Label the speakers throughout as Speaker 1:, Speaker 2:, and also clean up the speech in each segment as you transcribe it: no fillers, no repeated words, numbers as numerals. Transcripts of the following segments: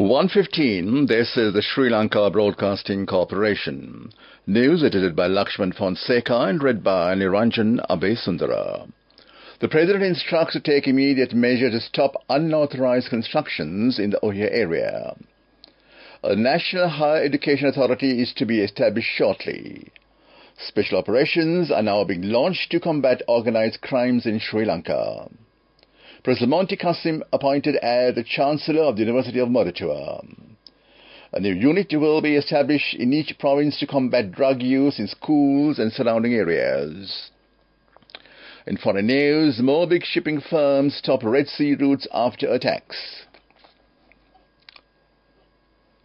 Speaker 1: 1:15, this is the Sri Lanka Broadcasting Corporation. News edited by Lakshman Fonseca and read by Niranjan Abesundara. The President instructs to take immediate measures to stop unauthorized constructions in the Ohio area. A National Higher Education Authority is to be established shortly. Special operations are now being launched to combat organized crimes in Sri Lanka. Professor Monty Kasim appointed as the Chancellor of the University of Moratuwa. A new unit will be established in each province to combat drug use in schools and surrounding areas. In foreign news, more big shipping firms stop Red Sea routes after attacks.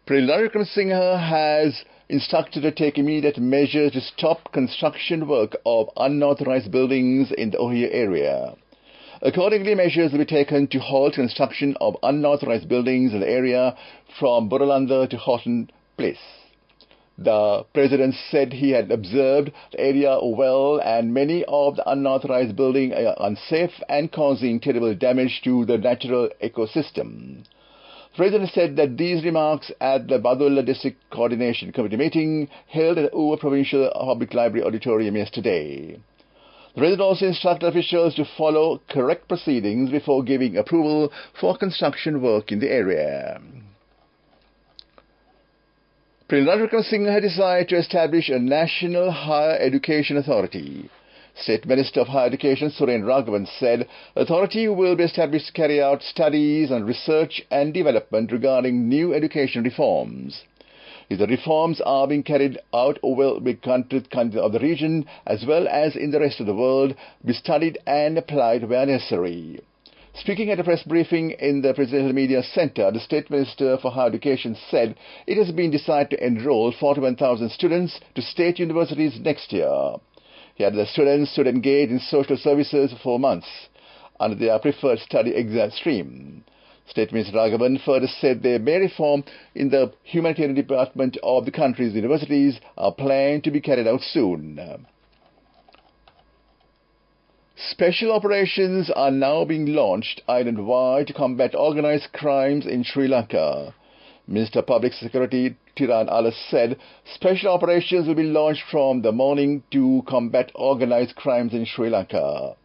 Speaker 1: President Singha has instructed to take immediate measures to stop construction work of unauthorized buildings in the Ohio area. Accordingly, measures will be taken to halt construction of unauthorized buildings in the area from Buralanda to Horton Place. The President said he had observed the area well and many of the unauthorized buildings are unsafe and causing terrible damage to the natural ecosystem. The President said that these remarks at the Badulla District Coordination Committee meeting held at the Uva Provincial Public Library Auditorium yesterday. The President also instructed officials to follow correct proceedings before giving approval for construction work in the area. President Singha had decided to establish a National Higher Education Authority. State Minister of Higher Education Suren Raghavan said the authority will be established to carry out studies on research and development regarding new education reforms. If the reforms are being carried out will be countries of the region as well as in the rest of the world be studied and applied where necessary. Speaking at a press briefing in the Presidential Media Center, the State Minister for Higher Education said it has been decided to enroll 41,000 students to state universities next year. He added that students should engage in social services for 4 months under their preferred study exam stream. State Minister Raghavan further said they may reform in the humanitarian department of the country's universities are planned to be carried out soon. Special operations are now being launched island-wide to combat organized crimes in Sri Lanka. Minister of Public Security Tiran Alas said special operations will be launched from the morning to combat organized crimes in Sri Lanka.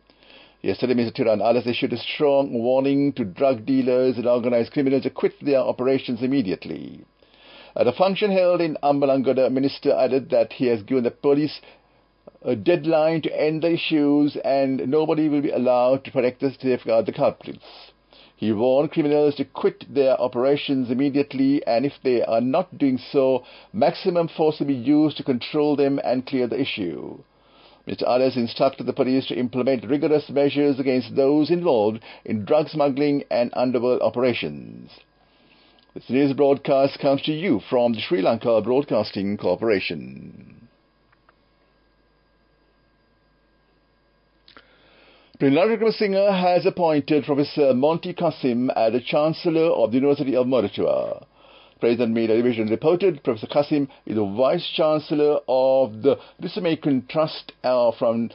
Speaker 1: Yesterday, Mr. Tiran Alas issued a strong warning to drug dealers and organized criminals to quit their operations immediately. At a function held in Ambalangada, the minister added that he has given the police a deadline to end the issues and nobody will be allowed to protect and safeguard the culprits. He warned criminals to quit their operations immediately and if they are not doing so, maximum force will be used to control them and clear the issue. Mr. Alas instructed the police to implement rigorous measures against those involved in drug smuggling and underworld operations. This news broadcast comes to you from the Sri Lanka Broadcasting Corporation. President Singha has appointed Professor Monty Kasim as the Chancellor of the University of Moratuwa. President Media Division reported Professor Kasim is the Vice-Chancellor of the Risumakan Trust from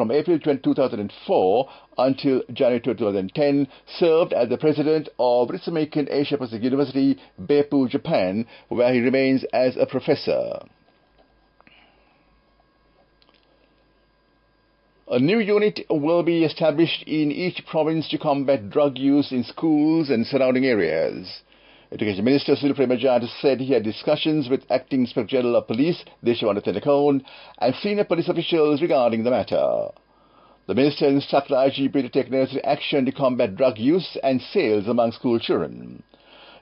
Speaker 1: April 2004 until January 2010, served as the President of Risumakan Asia Pacific University, Beppu, Japan, where he remains as a professor. A new unit will be established in each province to combat drug use in schools and surrounding areas. Education Minister Sil Premajat said he had discussions with Acting Inspector General of Police Deshwanda Tenakone and senior police officials regarding the matter. The minister instructed IGP to take necessary action to combat drug use and sales among school children.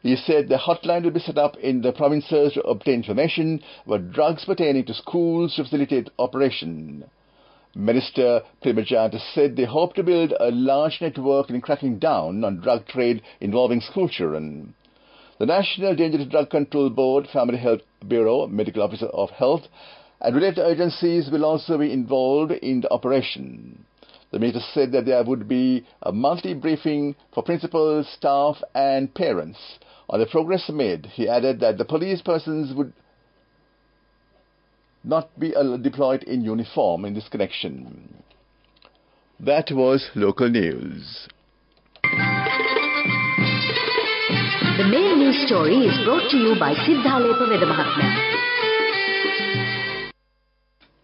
Speaker 1: He said the hotline will be set up in the provinces to obtain information about drugs pertaining to schools to facilitate operation. Minister Premajat said they hope to build a large network in cracking down on drug trade involving school children. The National Dangerous Drug Control Board, Family Health Bureau, Medical Officer of Health, and related agencies will also be involved in the operation. The minister said that there would be a monthly briefing for principals, staff and parents on the progress made. He added that the police persons would not be deployed in uniform in this connection. That was local news.
Speaker 2: The main news story is brought to you by Sinhala Mahatma.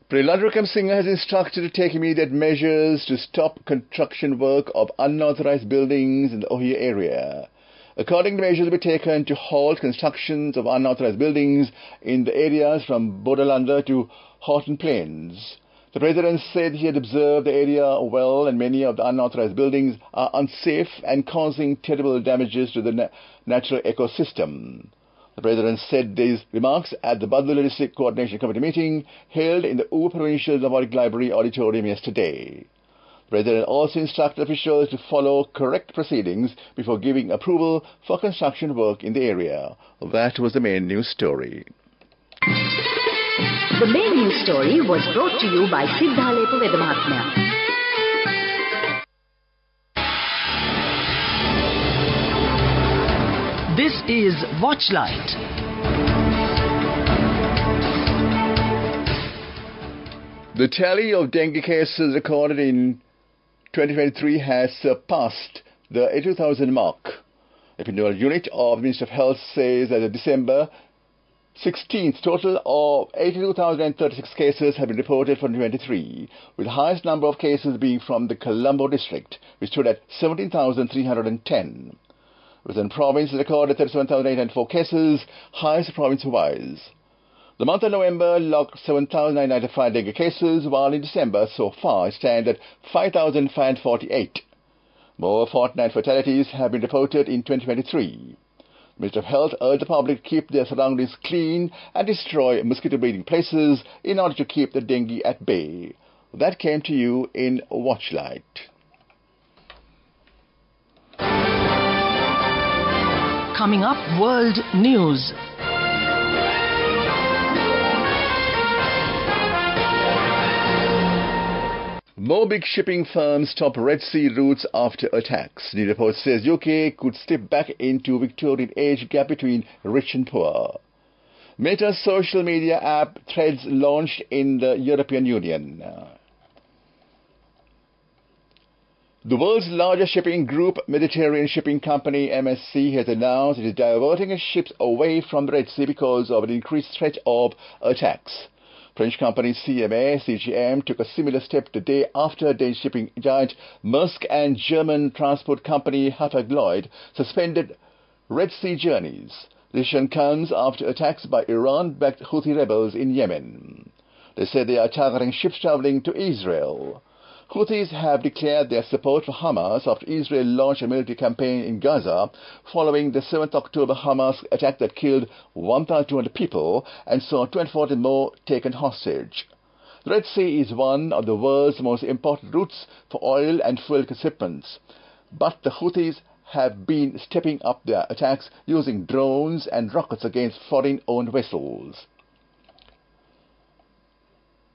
Speaker 1: Preladrakam Singh has instructed to take immediate measures to stop construction work of unauthorized buildings in the Ohio area. Accordingly, measures will be taken to halt constructions of unauthorized buildings in the areas from Bodalanda to Horton Plains. The President said he had observed the area well and many of the unauthorized buildings are unsafe and causing terrible damages to the natural ecosystem. The President said these remarks at the Badula District Coordination Committee meeting held in the Uber Provincial Nomadic Library Auditorium yesterday. The President also instructed officials to follow correct proceedings before giving approval for construction work in the area. That was the main news story.
Speaker 2: The main news story was brought to you by Sinhala Mahatma.
Speaker 3: This is Watchlight.
Speaker 1: The tally of dengue cases recorded in 2023 has surpassed the 82,000 mark. The Epidemiology Unit of the Ministry of Health says that the December 16th total of 82,036 cases have been reported for 2023, with the highest number of cases being from the Colombo district, which stood at 17,310. Within province recorded 37,804 cases, highest province-wise. The month of November logged 7,995 dengue cases, while in December so far stand at 5,548. More fortnight fatalities have been reported in 2023. The Ministry of Health urged the public to keep their surroundings clean and destroy mosquito breeding places in order to keep the dengue at bay. That came to you in Watchlight.
Speaker 3: Coming up, World News.
Speaker 1: More big shipping firms stop Red Sea routes after attacks. The report says UK could step back into Victorian age gap between rich and poor. Meta's social media app Threads launched in the European Union. The world's largest shipping group, Mediterranean Shipping Company MSC, has announced it is diverting its ships away from the Red Sea because of an increased threat of attacks. French company CGM took a similar step the day after Danish shipping giant Maersk and German transport company Hapag-Lloyd suspended Red Sea journeys. The decision comes after attacks by Iran-backed Houthi rebels in Yemen. They said they are targeting ships traveling to Israel. Houthis have declared their support for Hamas after Israel launched a military campaign in Gaza following the 7th October Hamas attack that killed 1,200 people and saw 24 more taken hostage. The Red Sea is one of the world's most important routes for oil and fuel shipments, but the Houthis have been stepping up their attacks using drones and rockets against foreign-owned vessels.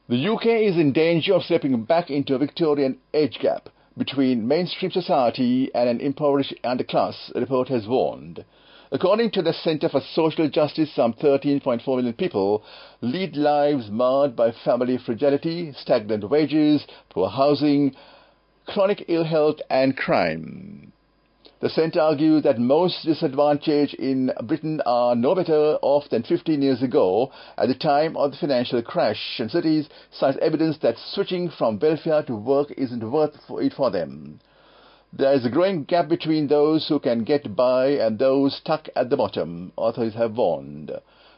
Speaker 1: The UK is in danger of slipping back into a Victorian age gap between mainstream society and an impoverished underclass, the report has warned. According to the Centre for Social Justice, some 13.4 million people lead lives marred by family fragility, stagnant wages, poor housing, chronic ill health and crime. The Centre argues that most disadvantaged in Britain are no better off than 15 years ago at the time of the financial crash, and cities cite evidence that switching from welfare to work isn't worth it for them. There is a growing gap between those who can get by and those stuck at the bottom, authorities have warned.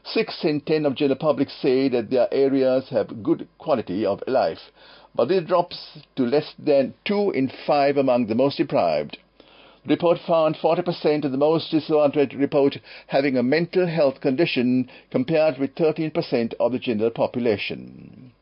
Speaker 1: 6 in 10 of general public say that their areas have good quality of life, but this drops to less than 2 in 5 among the most deprived. The report found 40% of the most disadvantaged report having a mental health condition compared with 13% of the general population.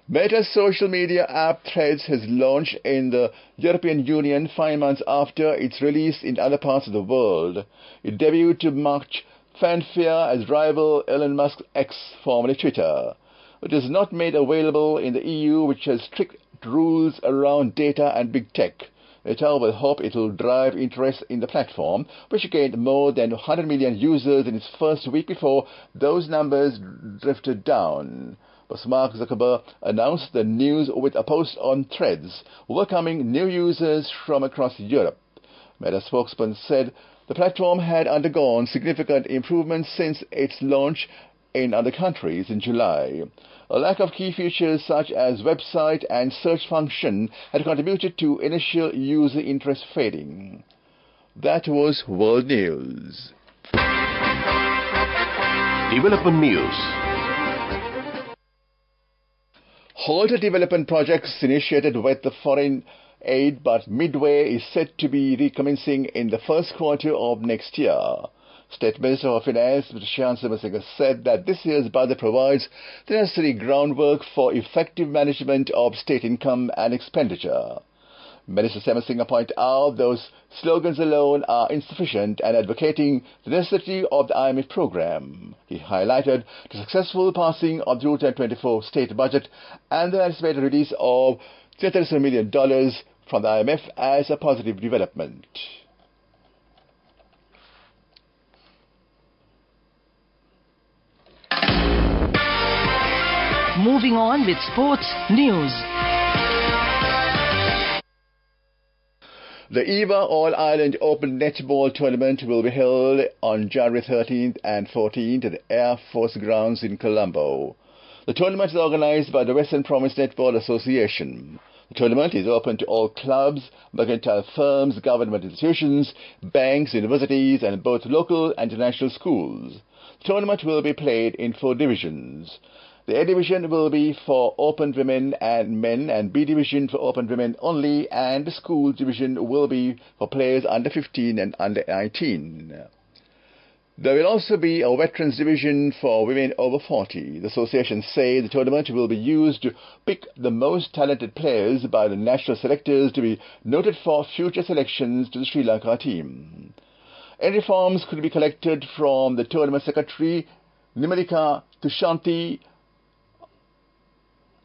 Speaker 1: Meta's social media app Threads has launched in the European Union 5 months after its release in other parts of the world. It debuted to much fanfare as rival Elon Musk's X, formerly Twitter. It is not made available in the EU, which has strict rules around data and big tech. Meta will hope it will drive interest in the platform, which gained more than 100 million users in its first week before those numbers drifted down. But Mark Zuckerberg announced the news with a post on Threads, welcoming new users from across Europe. Meta spokesman said The platform had undergone significant improvements since its launch in other countries in July. A lack of key features such as website and search function had contributed to initial user interest fading. That was World News.
Speaker 4: Development News.
Speaker 1: Halted development projects initiated with the foreign aid but midway is set to be recommencing in the first quarter of next year. State Minister of Finance, Mr. Shyam Singh, said that this year's budget provides the necessary groundwork for effective management of state income and expenditure. Minister Singh pointed out those slogans alone are insufficient and advocating the necessity of the IMF program. He highlighted the successful passing of the 2024 state budget and the anticipated release of $30 million from the IMF as a positive development.
Speaker 3: Moving on with sports news.
Speaker 1: The EVA All-Ireland Open Netball Tournament will be held on January 13th and 14th at the Air Force Grounds in Colombo. The tournament is organised by the Western Province Netball Association. The tournament is open to all clubs, mercantile firms, government institutions, banks, universities and both local and international schools. The tournament will be played in 4 divisions. The A division will be for open women and men and B division for open women only, and the school division will be for players under 15 and under 19. There will also be a veterans division for women over 40. The association say the tournament will be used to pick the most talented players by the national selectors to be noted for future selections to the Sri Lanka team. Entry forms could be collected from the tournament secretary Nimalika Tushanti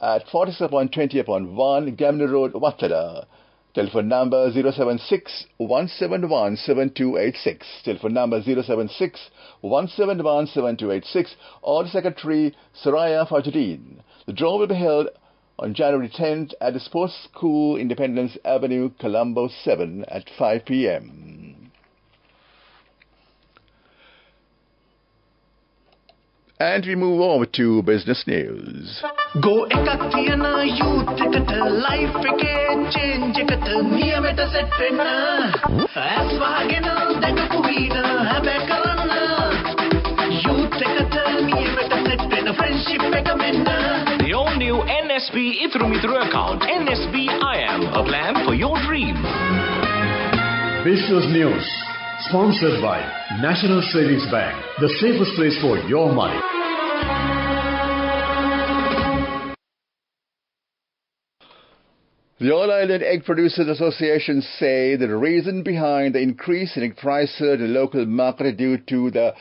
Speaker 1: at 47.20.1 Gamner Road, Wattada. Telephone number 076-171-7286. Telephone number 076-171-7286 or the Secretary Soraya Fajuddin. The draw will be held on January 10th at the Sports School, Independence Avenue, Colombo 7 at 5 p.m. And we move over to business news.
Speaker 5: Go ekathiana youth ekata life eke change ekata niyameta set wenna as wagena dagapu veena habe karanna youth ekata niyameta set wenna friendship eka menna.
Speaker 4: The all-new NSB Ithru account, NSB IAM, a plan for your dream.
Speaker 6: Business News, sponsored by National Savings Bank, the safest place for your money.
Speaker 1: The All-Ireland Egg Producers Association say the reason behind the increase in egg prices in the local market is due to the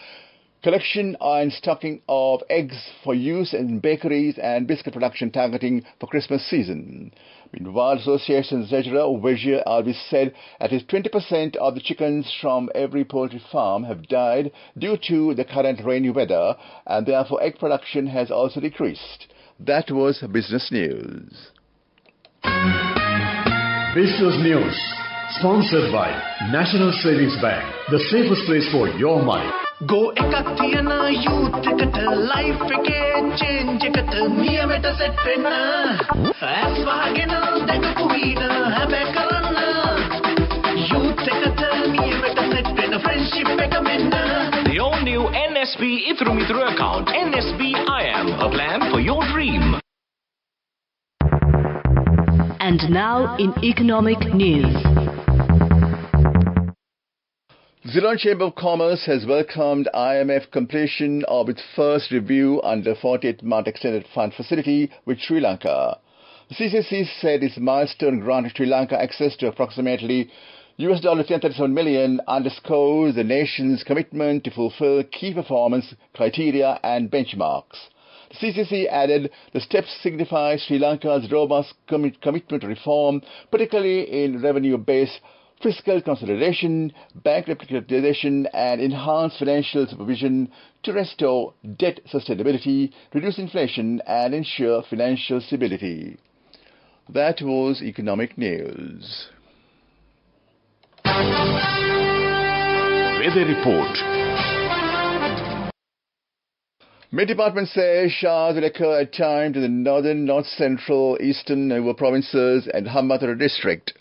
Speaker 1: collection and stocking of eggs for use in bakeries and biscuit production targeting for Christmas season. Meanwhile, Association's treasurer Vijay Alvis said at least 20% of the chickens from every poultry farm have died due to the current rainy weather, and therefore egg production has also decreased. That was business news.
Speaker 6: Business News, sponsored by National Savings Bank, the safest place for your money.
Speaker 5: Go ekathiana youth ekata life eke change ekata niyameta set wenna as wagena dagapu veena habe karanna youth ekata niyameta set wenna friendship eka menna.
Speaker 4: The all-new NSB Ithru account, NSB IAM, a plan for your dream.
Speaker 2: And now in economic news.
Speaker 1: Ceylon Chamber of Commerce has welcomed IMF completion of its first review under 48-month extended fund facility with Sri Lanka. The CCC said its milestone granted Sri Lanka access to approximately $1037 million underscores the nation's commitment to fulfill key performance criteria and benchmarks. The CCC added the steps signify Sri Lanka's robust commitment to reform, particularly in revenue-based fiscal consolidation, bank recapitalization and enhanced financial supervision to restore debt sustainability, reduce inflation and ensure financial stability. That was economic news.
Speaker 4: Weather Report.
Speaker 1: Met Department says showers will occur at times in the northern, north central, eastern Nueva provinces and Hambantota district.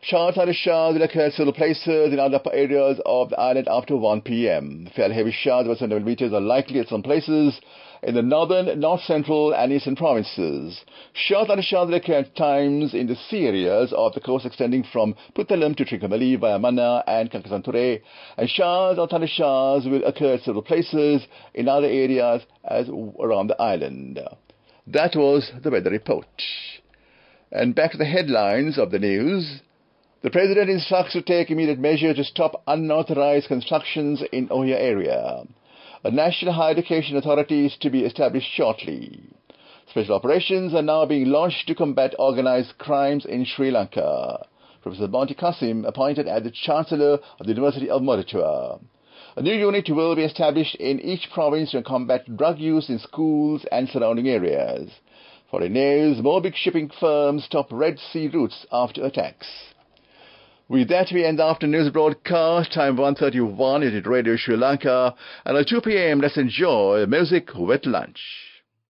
Speaker 1: Showers will occur at several places in other areas of the island after 1 p.m. Fairly heavy showers of 7 millimeters are likely at some places in the northern, north central and eastern provinces. Showers will occur at times in the sea areas of the coast extending from Puttalam to Trincomalee via Manna and Kankasanture, and showers or thunder showers will occur at several places in other areas as around the island. That was the weather report. And back to the headlines of the news. The President instructs to take immediate measures to stop unauthorized constructions in Ohio area. A National Higher Education Authority is to be established shortly. Special operations are now being launched to combat organized crimes in Sri Lanka. Professor Monty Kasim appointed as the Chancellor of the University of Muratua. A new unit will be established in each province to combat drug use in schools and surrounding areas. Foreign news, more big shipping firms stop Red Sea routes after attacks. With that, we end the afternoon news broadcast, time 1:31 at Radio Sri Lanka, and at 2 p.m. let's enjoy music with lunch.